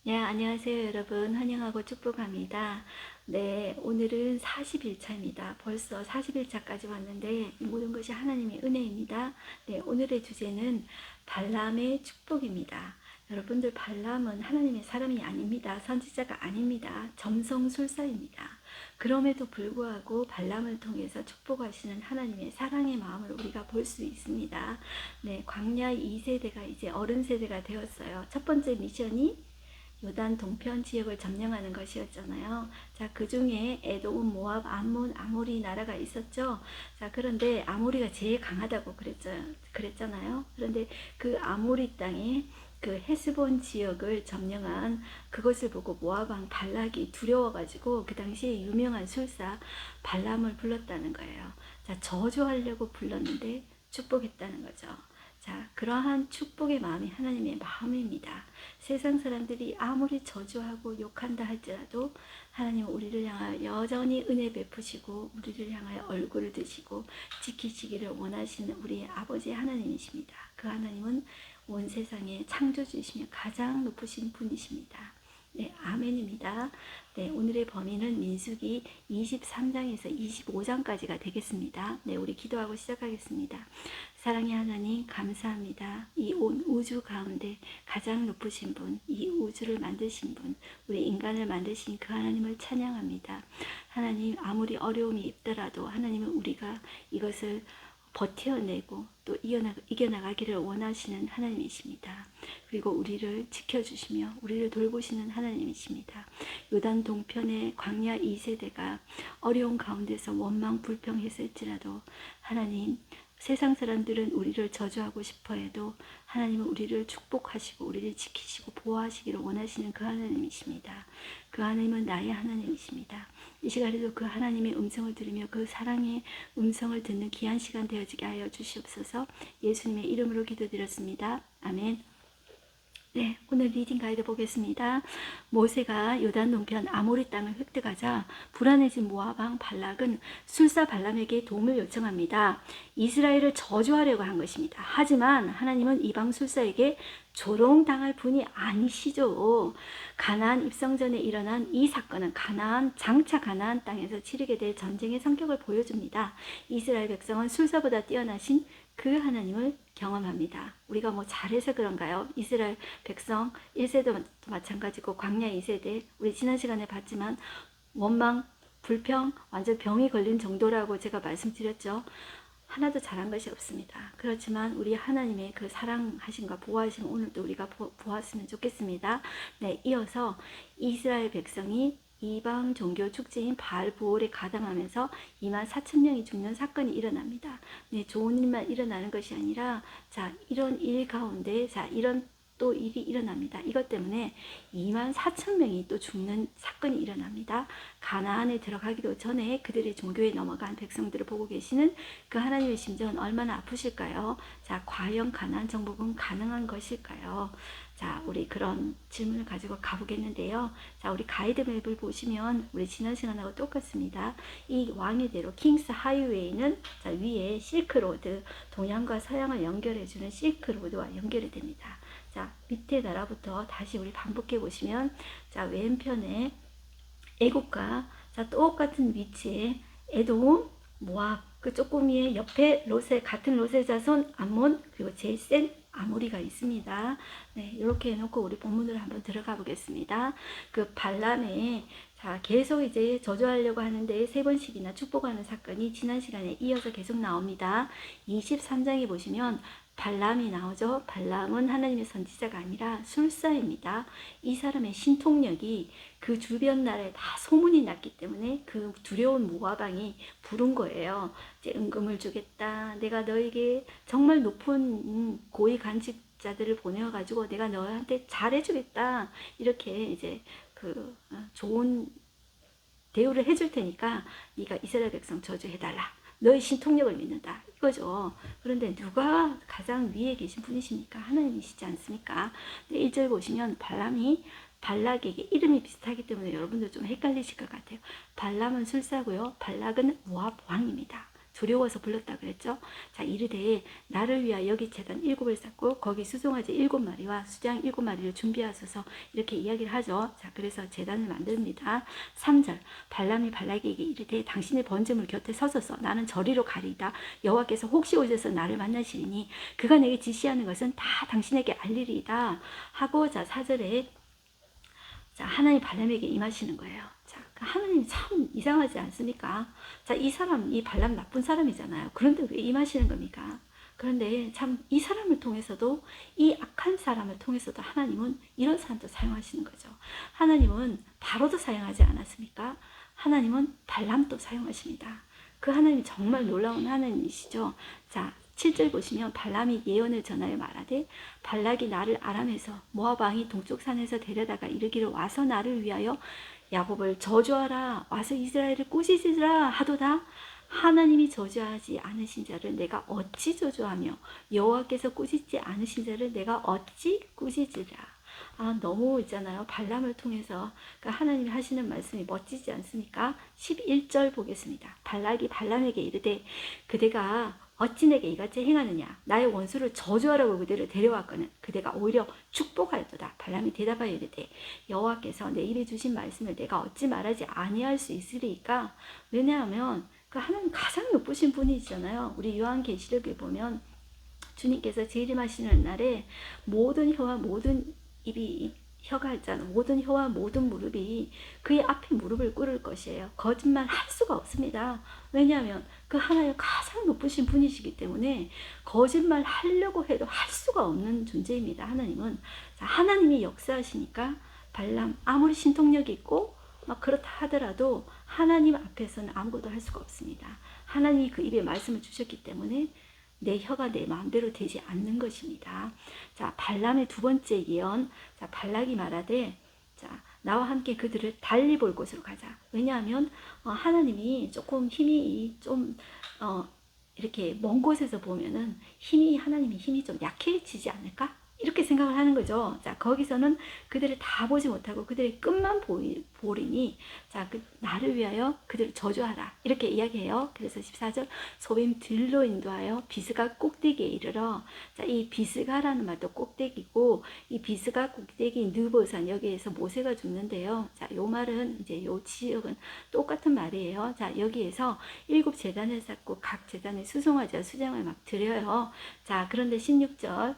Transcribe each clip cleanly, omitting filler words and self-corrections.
네, 안녕하세요, 여러분. 환영하고 축복합니다. 네, 오늘은 40일차입니다. 벌써 40일차까지 왔는데 이 모든 것이 하나님의 은혜입니다. 네, 오늘의 주제는 발람의 축복입니다. 여러분들, 발람은 하나님의 사람이 아닙니다. 선지자가 아닙니다. 점성술사입니다. 그럼에도 불구하고 발람을 통해서 축복하시는 하나님의 사랑의 마음을 우리가 볼 수 있습니다. 네, 광야 2세대가 이제 어른 세대가 되었어요. 첫 번째 미션이 요단 동편 지역을 점령하는 것이었잖아요. 자, 그 중에 에돔, 모압, 암몬, 아모리 나라가 있었죠. 자, 그런데 아모리가 제일 강하다고 그랬잖아요. 그런데 그 아모리 땅에 그 헤스본 지역을 점령한 그것을 보고 모압 왕 발락이 두려워가지고 그 당시에 유명한 술사 발람을 불렀다는 거예요. 자, 저주하려고 불렀는데 축복했다는 거죠. 자, 그러한 축복의 마음이 하나님의 마음입니다. 세상 사람들이 아무리 저주하고 욕한다 할지라도 하나님은 우리를 향하여 여전히 은혜 베푸시고 우리를 향하여 얼굴을 드시고 지키시기를 원하시는 우리의 아버지 하나님이십니다. 그 하나님은 온 세상의 창조주이시며 가장 높으신 분이십니다. 네, 아멘입니다. 네, 오늘의 범위는 민수기 23장에서 25장까지가 되겠습니다. 네, 우리 기도하고 시작하겠습니다. 사랑의 하나님, 감사합니다. 이 온 우주 가운데 가장 높으신 분, 이 우주를 만드신 분, 우리 인간을 만드신 그 하나님을 찬양합니다. 하나님, 아무리 어려움이 있더라도 하나님은 우리가 이것을 버텨내고 또 이겨나가기를 원하시는 하나님이십니다. 그리고 우리를 지켜주시며 우리를 돌보시는 하나님이십니다. 요단 동편의 광야 2세대가 어려운 가운데서 원망 불평했을지라도 하나님, 세상 사람들은 우리를 저주하고 싶어 해도 하나님은 우리를 축복하시고 우리를 지키시고 보호하시기를 원하시는 그 하나님이십니다. 그 하나님은 나의 하나님이십니다. 이 시간에도 그 하나님의 음성을 들으며 그 사랑의 음성을 듣는 귀한 시간 되어지게 하여 주시옵소서. 예수님의 이름으로 기도드렸습니다. 아멘. 네, 오늘 리딩 가이드 보겠습니다. 모세가 요단 동편 아모리 땅을 획득하자 불안해진 모압 왕 발락은 술사 발람에게 도움을 요청합니다. 이스라엘을 저주하려고 한 것입니다. 하지만 하나님은 이방 술사에게 조롱당할 분이 아니시죠. 가나안 입성 전에 일어난 이 사건은 장차 가나안 땅에서 치르게 될 전쟁의 성격을 보여줍니다. 이스라엘 백성은 술사보다 뛰어나신 그 하나님을 경험합니다. 우리가 뭐 잘해서 그런가요? 이스라엘 백성 1세도 마찬가지고 광야 2세대 우리 지난 시간에 봤지만 원망, 불평, 완전 병이 걸린 정도라고 제가 말씀드렸죠. 하나도 잘한 것이 없습니다. 그렇지만 우리 하나님의 그 사랑하심과 보호하심 오늘도 우리가 보았으면 좋겠습니다. 네, 이어서 이스라엘 백성이 이방 종교 축제인 바알 보올에 가담하면서 24,000명이 죽는 사건이 일어납니다. 네, 좋은 일만 일어나는 것이 아니라 자, 이런 일 가운데 이런 또 일이 일어납니다. 이것 때문에 24,000명이 또 죽는 사건이 일어납니다. 가나안에 들어가기도 전에 그들의 종교에 넘어간 백성들을 보고 계시는 그 하나님의 심정은 얼마나 아프실까요? 자, 과연 가나안 정복은 가능한 것일까요? 자, 우리 그런 질문을 가지고 가보겠는데요. 자, 우리 가이드맵을 보시면 우리 지난 시간하고 똑같습니다. 이 왕의 대로 킹스 하이웨이는 자, 위에 실크로드, 동양과 서양을 연결해주는 실크로드와 연결이 됩니다. 자, 밑에 나라부터 다시 우리 반복해 보시면 자, 왼편에 애국과 자, 똑같은 위치에 에돔, 모압, 그 쪼꼬미의 옆에 같은 롯의 자손 암몬, 그리고 제일 센 아모리가 있습니다. 네, 이렇게 해놓고 우리 본문으로 한번 들어가 보겠습니다. 그 발람에 자, 계속 이제 저주하려고 하는데 3번씩이나 축복하는 사건이 지난 시간에 이어서 계속 나옵니다. 23장에 보시면 발람이 나오죠. 발람은 하나님의 선지자가 아니라 술사입니다. 이 사람의 신통력이 그 주변 나라에 다 소문이 났기 때문에 그 두려운 모압 왕이 부른 거예요. 이제 은금을 주겠다. 내가 너에게 정말 높은 고위 간직자들을 보내가지고 내가 너한테 잘해주겠다. 이렇게 이제 그 좋은 대우를 해줄 테니까 네가 이스라엘 백성 저주해달라. 너의 신통력을 믿는다. 이거죠. 그런데 누가 가장 위에 계신 분이십니까? 하나님이시지 않습니까? 1절 보시면 발람이 발락에게 이름이 비슷하기 때문에 여러분들 좀 헷갈리실 것 같아요. 발람은 술사고요. 발락은 모압 왕입니다. 두려워서 불렀다 그랬죠. 자, 이르되 나를 위하여 여기 제단 7을 쌓고 거기 수송아지 7마리와 수장 7마리를 준비하소서, 이렇게 이야기를 하죠. 자, 그래서 제단을 만듭니다. 3절 발람이 발락에게 이르되 당신의 번제물 곁에 서소서. 나는 저리로 가리이다. 여호와께서 혹시 오셔서 나를 만나시리니 그가 내게 지시하는 것은 다 당신에게 알리리이다 하고, 자, 4절에 자, 하나님 발람에게 임하시는 거예요. 자, 하나님 참 이상하지 않습니까? 자, 이 사람, 이 발람 나쁜 사람이잖아요. 그런데 왜 임하시는 겁니까? 그런데 참 이 사람을 통해서도, 이 악한 사람을 통해서도 하나님은 이런 사람도 사용하시는 거죠. 하나님은 바로도 사용하지 않았습니까? 하나님은 발람도 사용하십니다. 그 하나님이 정말 놀라운 하나님이시죠. 자, 7절 보시면 발람이 예언을 전하여 말하되 발락이 나를 아람에서 모압 왕이 동쪽 산에서 데려다가 이르기를 와서 나를 위하여 야곱을 저주하라, 와서 이스라엘을 꾸짖으라 하도다. 하나님이 저주하지 않으신 자를 내가 어찌 저주하며 여호와께서 꾸짖지 않으신 자를 내가 어찌 꾸짖으랴. 아, 너무 있잖아요. 발람을 통해서 그러니까 하나님이 하시는 말씀이 멋지지 않습니까? 11절 보겠습니다. 발락이 발람에게 이르되 그대가 어찌 내게 이같이 행하느냐, 나의 원수를 저주하라고 그대를 데려왔거늘 그대가 오히려 축복하였도다. 발람이 대답하여 이르되 여호와께서 내 입에 주신 말씀을 내가 어찌 말하지 아니할 수 있으리까? 왜냐하면 그 하나님 가장 높으신 분이잖아요. 우리 요한계시록에 보면 주님께서 재림하시는 날에 모든 혀와 모든 입이, 혀가 있잖아, 모든 혀와 모든 무릎이 그의 앞에 무릎을 꿇을 것이에요. 거짓말 할 수가 없습니다. 왜냐하면 그 하나님 가장 높으신 분이시기 때문에 거짓말 하려고 해도 할 수가 없는 존재입니다. 하나님은. 자, 하나님이 역사하시니까 발람 아무리 신통력이 있고 막 그렇다 하더라도 하나님 앞에서는 아무것도 할 수가 없습니다. 하나님이 그 입에 말씀을 주셨기 때문에 내 혀가 내 마음대로 되지 않는 것입니다. 자, 발람의 두 번째 예언. 자, 발락이 말하되 자, 나와 함께 그들을 달리 볼 곳으로 가자. 왜냐하면 하나님이 조금 힘이 좀 이렇게 먼 곳에서 보면은 하나님의 힘이 좀 약해지지 않을까? 이렇게 생각을 하는 거죠. 자, 거기서는 그들을 다 보지 못하고 그들의 끝만 보리니, 자, 나를 위하여 그들을 저주하라. 이렇게 이야기해요. 그래서 14절, 소빔 들로 인도하여 비스가 꼭대기에 이르러. 자, 이 비스가라는 말도 꼭대기고, 이 비스가 꼭대기 느보산, 여기에서 모세가 죽는데요. 자, 요 말은 이제 요 지역은 똑같은 말이에요. 자, 여기에서 7 제단을 쌓고 각 제단에 수송아지와 수장을 막 드려요. 자, 그런데 16절,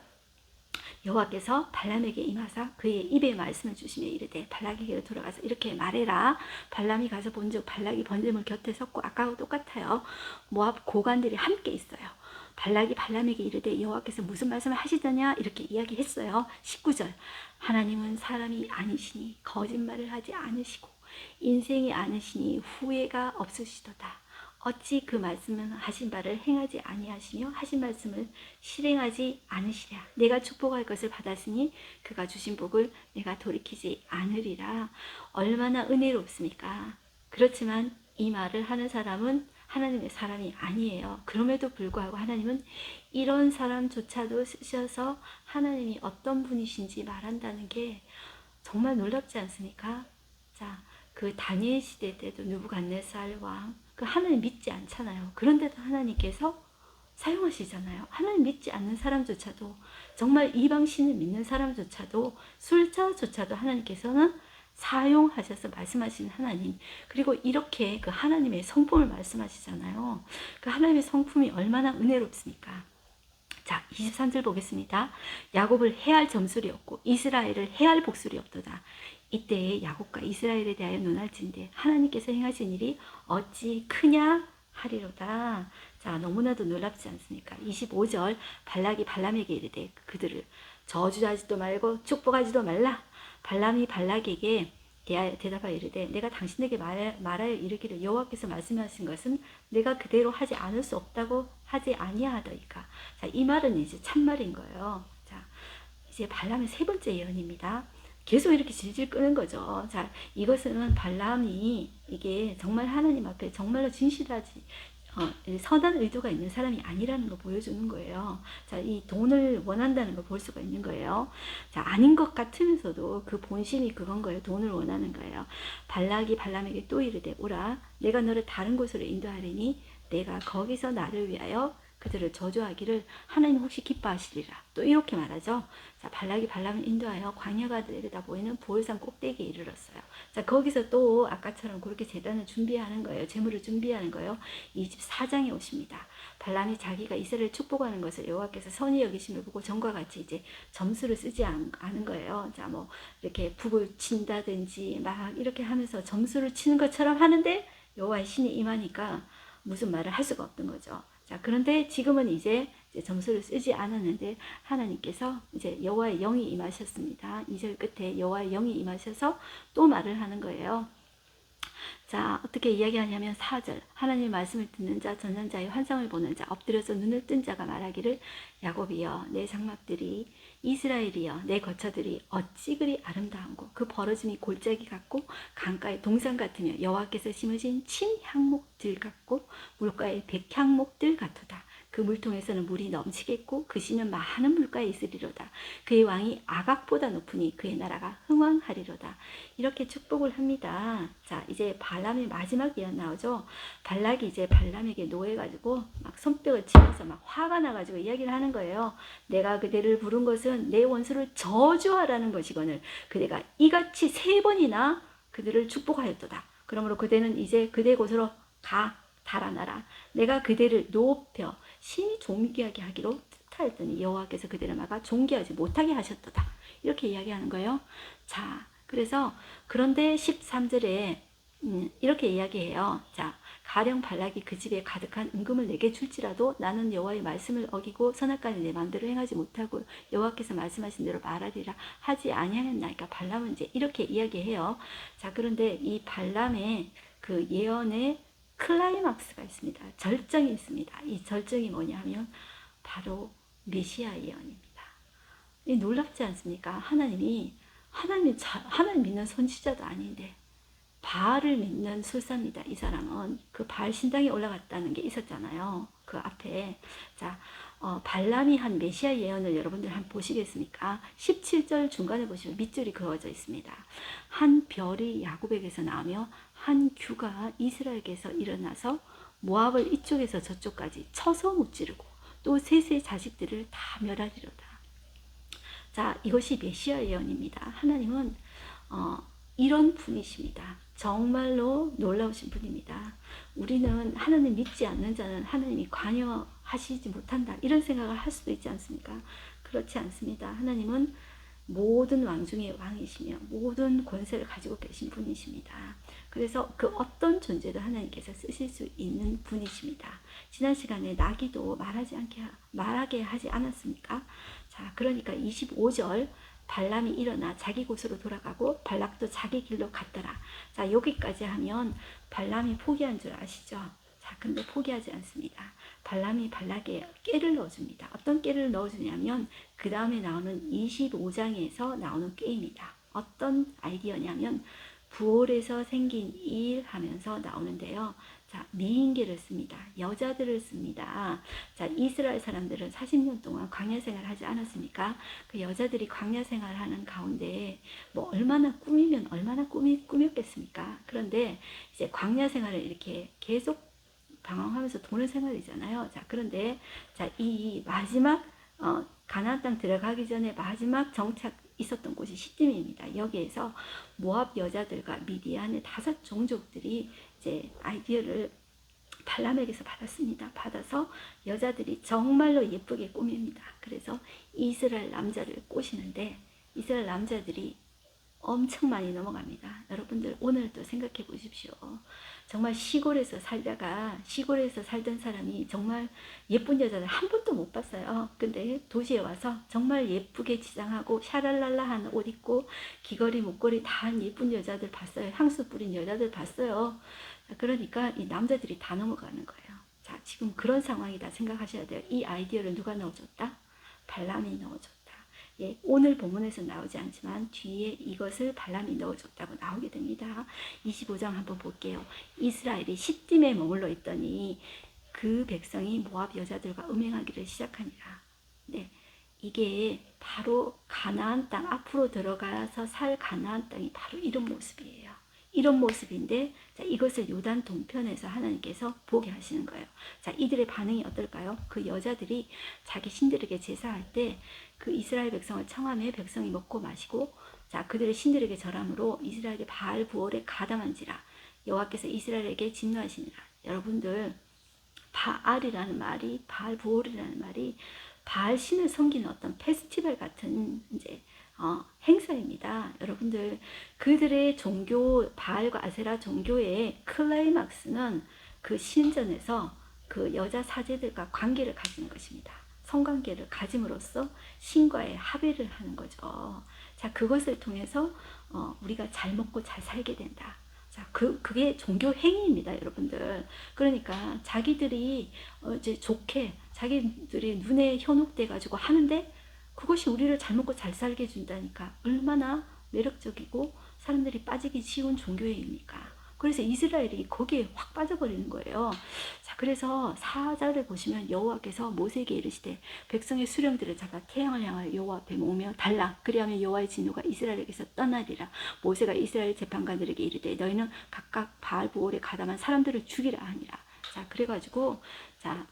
여호와께서 발람에게 임하사 그의 입에 말씀을 주시며 이르되 발락에게로 돌아가서 이렇게 말해라. 발람이 가서 본즉 발락이 번제물 곁에 섰고, 아까와 똑같아요. 모압 고관들이 함께 있어요. 발락이 발람에게 이르되 여호와께서 무슨 말씀을 하시더냐, 이렇게 이야기했어요. 19절, 하나님은 사람이 아니시니 거짓말을 하지 않으시고 인생이 아니시니 후회가 없으시도다. 어찌 그 말씀은 하신 바를 행하지 아니하시며 하신 말씀을 실행하지 않으시랴. 내가 축복할 것을 받았으니 그가 주신 복을 내가 돌이키지 않으리라. 얼마나 은혜롭습니까? 그렇지만 이 말을 하는 사람은 하나님의 사람이 아니에요. 그럼에도 불구하고 하나님은 이런 사람조차도 쓰셔서 하나님이 어떤 분이신지 말한다는 게 정말 놀랍지 않습니까? 자, 그 다니엘 시대 때도 느부갓네살 왕, 그 하나님 믿지 않잖아요. 그런데도 하나님께서 사용하시잖아요. 하나님 믿지 않는 사람조차도, 정말 이방신을 믿는 사람조차도, 술자조차도 하나님께서는 사용하셔서 말씀하시는 하나님. 그리고 이렇게 그 하나님의 성품을 말씀하시잖아요. 그 하나님의 성품이 얼마나 은혜롭습니까? 자, 23절 보겠습니다. 야곱을 해할 점술이 없고 이스라엘을 해할 복술이 없도다. 이때에 야곱과 이스라엘에 대하여 논할진대 하나님께서 행하신 일이 어찌 크냐 하리로다. 자, 너무나도 놀랍지 않습니까? 25절, 발락이 발람에게 이르되 그들을 저주하지도 말고 축복하지도 말라. 발람이 발락에게 대답하여 이르되 내가 당신에게 말하여 이르기를 여호와께서 말씀하신 것은 내가 그대로 하지 않을 수 없다고 하지 아니하더이까. 자, 이 말은 이제 참말인 거예요. 자, 이제 발람의 세 번째 예언입니다. 계속 이렇게 질질 끄는 거죠. 자, 이것은 발람이 이게 정말 하나님 앞에 정말로 진실하지 선한 의도가 있는 사람이 아니라는 거 보여주는 거예요. 자, 이 돈을 원한다는 걸 볼 수가 있는 거예요. 자, 아닌 것 같으면서도 그 본심이 그건 거예요. 돈을 원하는 거예요. 발락이 발람에게 또 이르되 오라, 내가 너를 다른 곳으로 인도하리니 내가 거기서 나를 위하여 그들을 저주하기를 하나님 혹시 기뻐하시리라. 또 이렇게 말하죠. 자, 발락이 발람을 인도하여 광야가 내려다 보이는 보홀산 꼭대기에 이르렀어요. 자, 거기서 또 아까처럼 그렇게 제단을 준비하는 거예요. 제물을 준비하는 거예요. 24장에 오십니다. 발람이 자기가 이스라엘을 축복하는 것을 여호와께서 선히 여기심을 보고 전과 같이 이제 점수를 쓰지 않은 거예요. 자, 뭐 이렇게 북을 친다든지 막 이렇게 하면서 점수를 치는 것처럼 하는데 여호와의 신이 임하니까 무슨 말을 할 수가 없던 거죠. 자, 그런데 지금은 이제 점수를 쓰지 않았는데 하나님께서 이제 여호와의 영이 임하셨습니다. 2절 끝에 여호와의 영이 임하셔서 또 말을 하는 거예요. 자, 어떻게 이야기하냐면 4절 하나님의 말씀을 듣는 자, 전전자의 환상을 보는 자, 엎드려서 눈을 뜬 자가 말하기를 야곱이여 내 장막들이 이스라엘이여 내 거처들이 어찌 그리 아름다운고 그 벌어짐이 골짜기 같고 강가의 동산 같으며 여호와께서 심으신 침향목들 같고 물가의 백향목들 같도다. 그 물통에서는 물이 넘치겠고 그 씨는 많은 물가에 있으리로다. 그의 왕이 아각보다 높으니 그의 나라가 흥왕하리로다. 이렇게 축복을 합니다. 자, 이제 발람의 마지막 예언 나오죠. 발락이 이제 발람에게 노해가지고 막 손뼉을 치면서 막 화가 나가지고 이야기를 하는 거예요. 내가 그대를 부른 것은 내 원수를 저주하라는 것이거늘 그대가 이같이 3번이나 그들을 축복하였도다. 그러므로 그대는 이제 그대 곳으로 가 달아나라. 내가 그대를 높여 신이 존귀하게 하기로 뜻하였더니 여호와께서 그대를 막아 존귀하지 못하게 하셨도다. 이렇게 이야기하는 거예요. 자, 그래서 그런데 13절에 이렇게 이야기해요. 자, 가령 발락이 그 집에 가득한 은금을 내게 줄지라도 나는 여호와의 말씀을 어기고 선악간에 내 마음대로 행하지 못하고 여호와께서 말씀하신 대로 말하리라 하지 아니하였나이까. 발람은 이제 이렇게 이야기해요. 자, 그런데 이 발람의 그 예언에 클라이막스가 있습니다. 절정이 있습니다. 이 절정이 뭐냐 하면 바로 메시아 예언입니다. 이 놀랍지 않습니까? 하나님 믿는 선지자도 아닌데 바알을 믿는 술사입니다. 이 사람은 그 바알 신당에 올라갔다는 게 있었잖아요. 그 앞에. 자, 발람이 한 메시아 예언을 여러분들 한번 보시겠습니까? 17절 중간에 보시면 밑줄이 그어져 있습니다. 한 별이 야곱에게서 나오며 한 규가 이스라엘에게서 일어나서 모압을 이쪽에서 저쪽까지 쳐서 무찌르고 또 셋의 자식들을 다 멸하리로다. 자, 이것이 메시아 예언입니다. 하나님은 이런 분이십니다. 정말로 놀라우신 분입니다. 우리는 하나님 믿지 않는 자는 하나님이 관여하시지 못한다 이런 생각을 할 수도 있지 않습니까? 그렇지 않습니다. 하나님은 모든 왕 중에 왕이시며 모든 권세를 가지고 계신 분이십니다. 그래서 그 어떤 존재도 하나님께서 쓰실 수 있는 분이십니다. 지난 시간에 나기도 말하게 하지 않았습니까? 자, 그러니까 25절 발람이 일어나 자기 곳으로 돌아가고 발락도 자기 길로 갔더라. 자, 여기까지 하면 발람이 포기한 줄 아시죠? 자, 근데 포기하지 않습니다. 발람이 발락에 깨를 넣어줍니다. 어떤 깨를 넣어주냐면 그 다음에 나오는 25장에서 나오는 깨입니다. 어떤 아이디어냐면 부올에서 생긴 일 하면서 나오는데요. 자, 미인계를 씁니다. 여자들을 씁니다. 자, 이스라엘 사람들은 40년 동안 광야 생활을 하지 않았습니까? 그 여자들이 광야 생활을 하는 가운데 뭐 얼마나 꾸몄겠습니까? 그런데 이제 광야 생활을 이렇게 계속 방황하면서 도는 생활이잖아요. 자, 그런데 자, 이 마지막 가나안 땅 들어가기 전에 마지막 정착 있었던 곳이 시딤입니다. 여기에서 모압 여자들과 미디안의 5 종족들이 이제 아이디어를 발람에게서 받았습니다. 받아서 여자들이 정말로 예쁘게 꾸밉니다. 그래서 이스라엘 남자를 꼬시는데 이스라엘 남자들이 엄청 많이 넘어갑니다. 여러분들 오늘도 생각해 보십시오. 정말 시골에서 살던 사람이 정말 예쁜 여자를 한 번도 못 봤어요. 근데 도시에 와서 정말 예쁘게 지장하고 샤랄랄라한 옷 입고 귀걸이 목걸이 다 한 예쁜 여자들 봤어요. 향수 뿌린 여자들 봤어요. 그러니까 이 남자들이 다 넘어가는 거예요. 자, 지금 그런 상황이다 생각하셔야 돼요. 이 아이디어를 누가 넣어줬다? 발람이 넣어줬다. 예, 오늘 본문에서 나오지 않지만 뒤에 이것을 발람이 넣어줬다고 나오게 됩니다. 25장 한번 볼게요. 이스라엘이 시딤에 머물러 있더니 그 백성이 모압 여자들과 음행하기를 시작하니라. 네, 이게 바로 가나안 땅 앞으로 들어가서 살 가나안 땅이 바로 이런 모습이에요. 이런 모습인데, 자, 이것을 요단 동편에서 하나님께서 보게 하시는 거예요. 자, 이들의 반응이 어떨까요? 그 여자들이 자기 신들에게 제사할 때 그 이스라엘 백성을 청하며 백성이 먹고 마시고, 자, 그들의 신들에게 절함으로 이스라엘의 바알 부올에 가담한지라 여호와께서 이스라엘에게 진노하시니라. 여러분들, 바알이라는 말이, 바알 부올이라는 말이 바알 신을 섬기는 어떤 페스티벌 같은 이제 행사입니다. 여러분들, 그들의 종교, 바알과 아세라 종교의 클라이막스는 그 신전에서 그 여자 사제들과 관계를 가지는 것입니다. 성관계를 가짐으로써 신과의 합의를 하는 거죠. 자, 그것을 통해서 우리가 잘 먹고 잘 살게 된다. 자, 그게 종교 행위입니다, 여러분들. 그러니까 자기들이 이제 좋게 자기들이 눈에 현혹돼 가지고 하는데 그것이 우리를 잘 먹고 잘 살게 해준다니까 얼마나 매력적이고 사람들이 빠지기 쉬운 종교행위입니까? 그래서 이스라엘이 거기에 확 빠져버리는 거예요. 자, 그래서 4절을 보시면 여호와께서 모세에게 이르시되 백성의 수령들을 잡아 태양을 향하여 여호와 앞에 모으며 달라. 그리하면 여호와의 진노가 이스라엘에게서 떠나리라. 모세가 이스라엘 재판관들에게 이르되 너희는 각각 바알 부올에 가담한 사람들을 죽이라 하니라. 자, 그래가지고 자,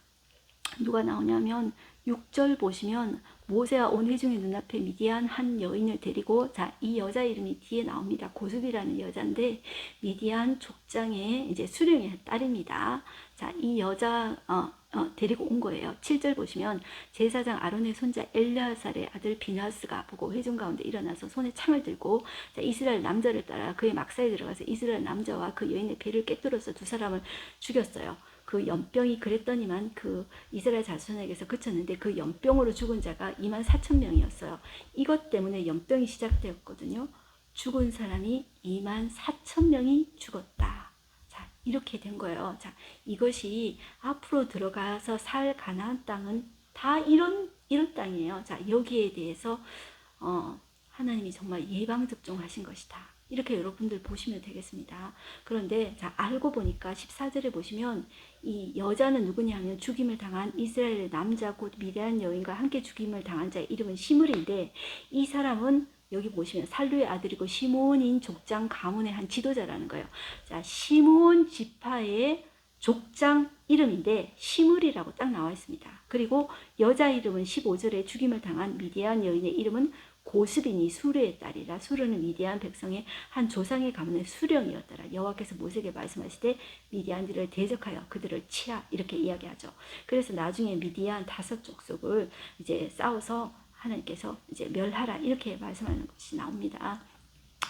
누가 나오냐면 6절 보시면 모세와 온 회중의 눈앞에 미디안 한 여인을 데리고, 자, 이 여자 이름이 뒤에 나옵니다. 고습이라는 여자인데 미디안 족장의 이제 수령의 딸입니다. 자, 이 여자 데리고 온 거예요. 7절 보시면 제사장 아론의 손자 엘르아살의 아들 비나스가 보고 회중 가운데 일어나서 손에 창을 들고, 자, 이스라엘 남자를 따라 그의 막사에 들어가서 이스라엘 남자와 그 여인의 배를 꿰뚫어서 두 사람을 죽였어요. 그 연병이 그랬더니만 그 이스라엘 자손에게서 그쳤는데 그 연병으로 죽은 자가 24,000명이었어요. 이것 때문에 연병이 시작되었거든요. 죽은 사람이 24,000명이 죽었다. 자, 이렇게 된 거예요. 자, 이것이 앞으로 들어가서 살 가나안 땅은 다 이런 땅이에요. 자, 여기에 대해서 하나님이 정말 예방접종하신 것이다. 이렇게 여러분들 보시면 되겠습니다. 그런데 자, 알고 보니까 14절에 보시면 이 여자는 누구냐 하면 죽임을 당한 이스라엘 남자 곧 미디안 여인과 함께 죽임을 당한 자의 이름은 시므리인데, 이 사람은 여기 보시면 살루의 아들이고 시므온인 족장 가문의 한 지도자라는 거예요. 자, 시므온 지파의 족장 이름인데 시므리라고 딱 나와 있습니다. 그리고 여자 이름은 15절에 죽임을 당한 미디안 여인의 이름은 고스빈이 수르의 딸이라. 수르는 미디안 백성의 한 조상의 가문의 수령이었더라. 여호와께서 모세에게 말씀하시되 미디안들을 대적하여 그들을 치라, 이렇게 이야기하죠. 그래서 나중에 미디안 5 족속을 이제 싸워서 하나님께서 이제 멸하라, 이렇게 말씀하는 것이 나옵니다.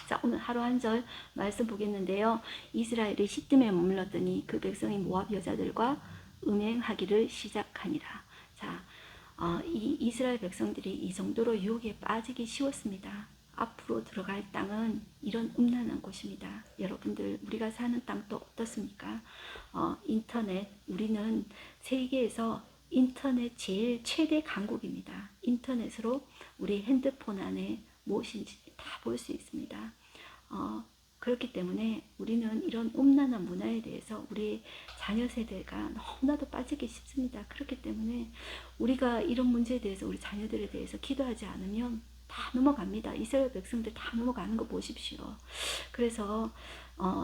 자, 오늘 하루 한 절 말씀 보겠는데요. 이스라엘이 시뜸에 머물렀더니 그 백성이 모압 여자들과 음행하기를 시작하니라. 자, 이 이스라엘 백성들이 이 정도로 유혹에 빠지기 쉬웠습니다. 앞으로 들어갈 땅은 이런 음란한 곳입니다. 여러분들, 우리가 사는 땅도 어떻습니까? 인터넷, 우리는 세계에서 인터넷 제일 최대 강국입니다. 인터넷으로 우리 핸드폰 안에 무엇인지 다 볼 수 있습니다. 그렇기 때문에 우리는 이런 음란한 문화에 대해서 우리 자녀 세대가 너무나도 빠지기 쉽습니다. 그렇기 때문에 우리가 이런 문제에 대해서 우리 자녀들에 대해서 기도하지 않으면 다 넘어갑니다. 이스라엘 백성들 다 넘어가는 거 보십시오. 그래서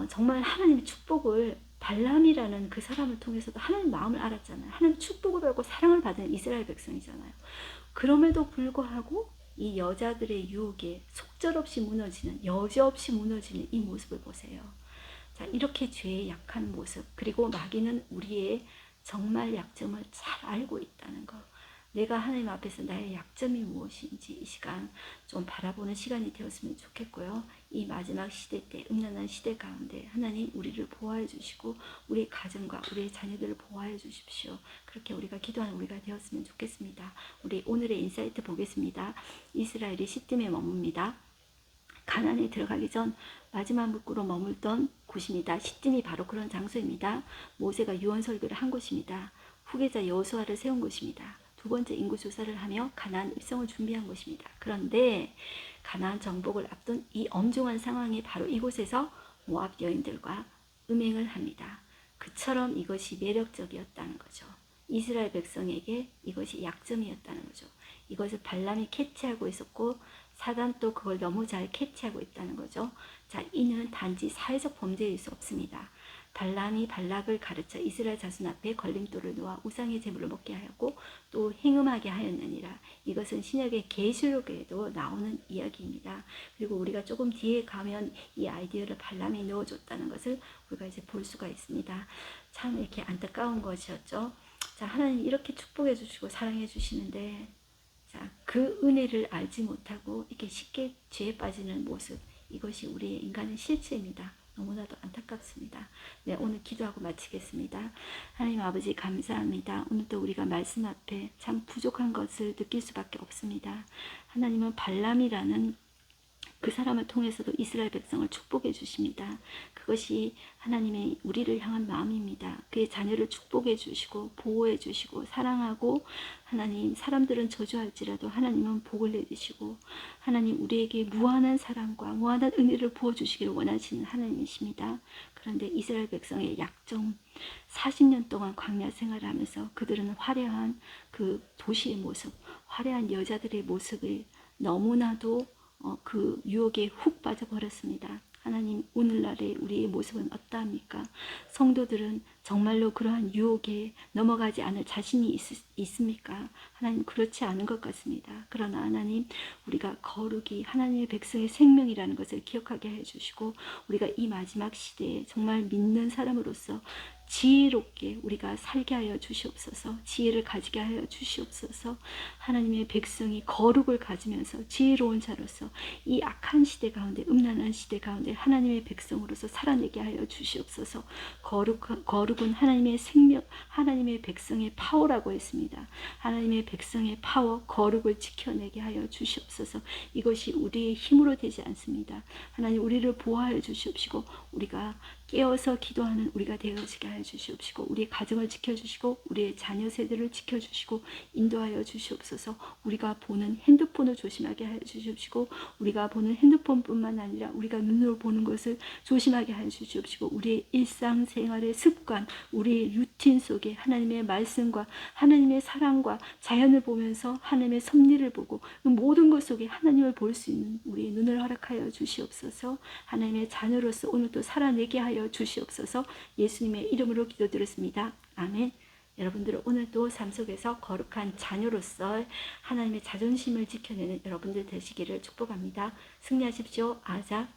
정말 하나님의 축복을, 발람이라는 그 사람을 통해서도 하나님 마음을 알았잖아요. 하나님 축복을 받고 사랑을 받은 이스라엘 백성이잖아요. 그럼에도 불구하고 이 여자들의 유혹에 속절없이 무너지는, 여지없이 무너지는 이 모습을 보세요. 자, 이렇게 죄의 약한 모습, 그리고 마귀는 우리의 정말 약점을 잘 알고 있다는 거. 내가 하나님 앞에서 나의 약점이 무엇인지 이 시간 좀 바라보는 시간이 되었으면 좋겠고요. 이 마지막 시대 때, 음란한 시대 가운데 하나님 우리를 보호해 주시고 우리 가정과 우리 자녀들을 보호해 주십시오. 그렇게 우리가 기도하는 우리가 되었으면 좋겠습니다. 우리 오늘의 인사이트 보겠습니다. 이스라엘이 시딤에 머뭅니다. 가나안에 들어가기 전 마지막 묵구로 머물던 곳입니다. 시딤이 바로 그런 장소입니다. 모세가 유언 설교를 한 곳입니다. 후계자 여호수아를 세운 곳입니다. 두 번째 인구 조사를 하며 가나안 입성을 준비한 곳입니다. 그런데 가나안 정복을 앞둔 이 엄중한 상황에 바로 이곳에서 모압 여인들과 음행을 합니다. 그처럼 이것이 매력적이었다는 거죠. 이스라엘 백성에게 이것이 약점이었다는 거죠. 이것을 발람이 캐치하고 있었고 사단 또 그걸 너무 잘 캐치하고 있다는 거죠. 자, 이는 단지 사회적 범죄일 수 없습니다. 발람이 발락을 가르쳐 이스라엘 자손 앞에 걸림돌을 놓아 우상의 제물을 먹게 하고 또 행음하게 하였느니라. 이것은 신약의 계시록에도 나오는 이야기입니다. 그리고 우리가 조금 뒤에 가면 이 아이디어를 발람이 넣어줬다는 것을 우리가 이제 볼 수가 있습니다. 참 이렇게 안타까운 것이었죠. 자, 하나님 이렇게 축복해 주시고 사랑해 주시는데, 자, 그 은혜를 알지 못하고 이렇게 쉽게 죄에 빠지는 모습, 이것이 우리의 인간의 실체입니다. 너무나도 안타깝습니다. 네, 오늘 기도하고 마치겠습니다. 하나님 아버지 감사합니다. 오늘도 우리가 말씀 앞에 참 부족한 것을 느낄 수밖에 없습니다. 하나님은 발람이라는 그 사람을 통해서도 이스라엘 백성을 축복해 주십니다. 그것이 하나님의 우리를 향한 마음입니다. 그의 자녀를 축복해 주시고 보호해 주시고 사랑하고, 하나님 사람들은 저주할지라도 하나님은 복을 내주시고, 하나님 우리에게 무한한 사랑과 무한한 은혜를 부어주시기를 원하시는 하나님이십니다. 그런데 이스라엘 백성의 약점, 40년 동안 광야 생활을 하면서 그들은 화려한 그 도시의 모습, 화려한 여자들의 모습을 너무나도 그 유혹에 훅 빠져버렸습니다. 하나님, 오늘날의 우리의 모습은 어떠합니까? 성도들은 정말로 그러한 유혹에 넘어가지 않을 자신이 있습니까? 하나님, 그렇지 않은 것 같습니다. 그러나 하나님, 우리가 거룩이 하나님의 백성의 생명이라는 것을 기억하게 해주시고, 우리가 이 마지막 시대에 정말 믿는 사람으로서 지혜롭게 우리가 살게 하여 주시옵소서. 지혜를 가지게 하여 주시옵소서. 하나님의 백성이 거룩을 가지면서 지혜로운 자로서 이 악한 시대 가운데, 음란한 시대 가운데 하나님의 백성으로서 살아내게 하여 주시옵소서. 거룩은 하나님의 생명, 하나님의 백성의 파워라고 했습니다. 하나님의 백성의 파워, 거룩을 지켜내게 하여 주시옵소서. 이것이 우리의 힘으로 되지 않습니다. 하나님, 우리를 보호하여 주시옵시고 우리가 깨어서 기도하는 우리가 되어지게 하여 주시옵시고, 우리의 가정을 지켜주시고 우리의 자녀 세대를 지켜주시고 인도하여 주시옵소서. 우리가 보는 핸드폰을 조심하게 하여 주시옵시고, 우리가 보는 핸드폰뿐만 아니라 우리가 눈으로 보는 것을 조심하게 하여 주시옵시고, 우리의 일상생활의 습관, 우리의 루틴 속에 하나님의 말씀과 하나님의 사랑과 자연을 보면서 하나님의 섭리를 보고 그 모든 것 속에 하나님을 볼 수 있는 우리의 눈을 허락하여 주시옵소서. 하나님의 자녀로서 오늘도 살아내게 하여 주시옵소서. 예수님의 이름으로 기도드렸습니다. 아멘. 여러분들 오늘도 삶 속에서 거룩한 자녀로서 하나님의 자존심을 지켜내는 여러분들 되시기를 축복합니다. 승리하십시오. 아자.